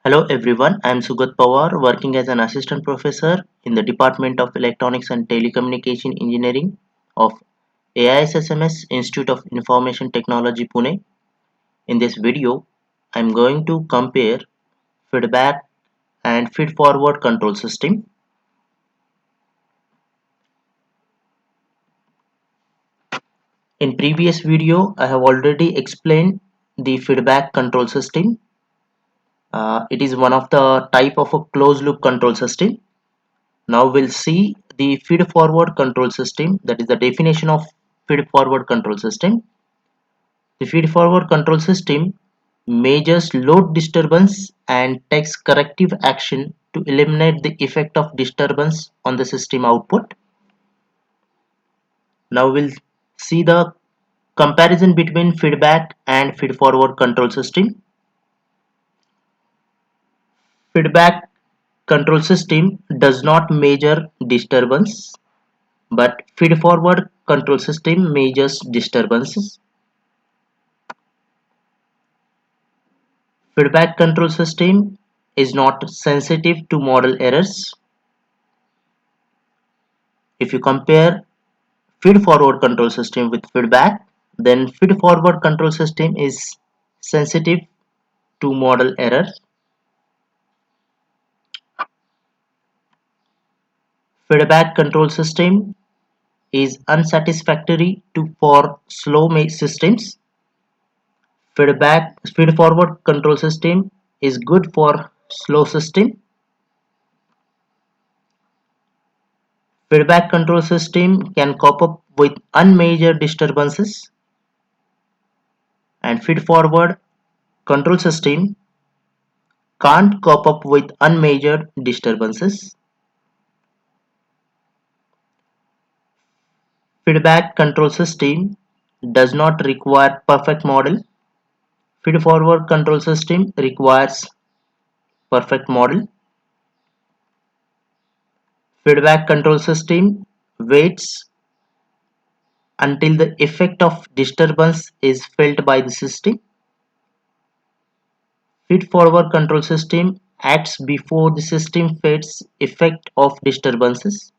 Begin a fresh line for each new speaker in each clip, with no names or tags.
Hello everyone, I am Sugat Pawar, working as an assistant professor in the Department of Electronics and Telecommunication Engineering of AISSMS Institute of Information Technology Pune. In this video, I am going to compare feedback and feed-forward control system. In previous video, I have already explained the feedback control system. It is one of the type of a closed loop control system. Now we'll see the feed forward control system, that is the definition of feed forward control system. The feed forward control system measures load disturbance and takes corrective action to eliminate the effect of disturbance on the system output. Now we'll see the comparison between feedback and feed forward control system. Feedback control system does not measure disturbance, but feed forward control system measures disturbances. Feedback control system is not sensitive to model errors. If you compare feed forward control system with feedback, then feed forward control system is sensitive to model errors. Feedback control system is unsatisfactory for slow systems. Feed forward control system is good for slow system. Feedback control system can cope up with unmeasured disturbances, and feed forward control system can't cope up with unmeasured disturbances. Feedback control system does not require perfect model. Feed forward control system requires perfect model. Feedback control system waits until the effect of disturbance is felt by the system. Feed forward control system acts before the system feels effect of disturbances.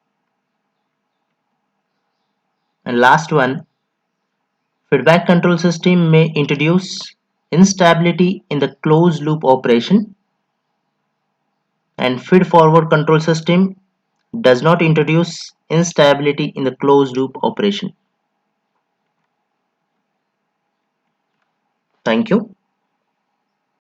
And last one, feedback control system may introduce instability in the closed loop operation, and feed forward control system does not introduce instability in the closed loop operation. Thank you.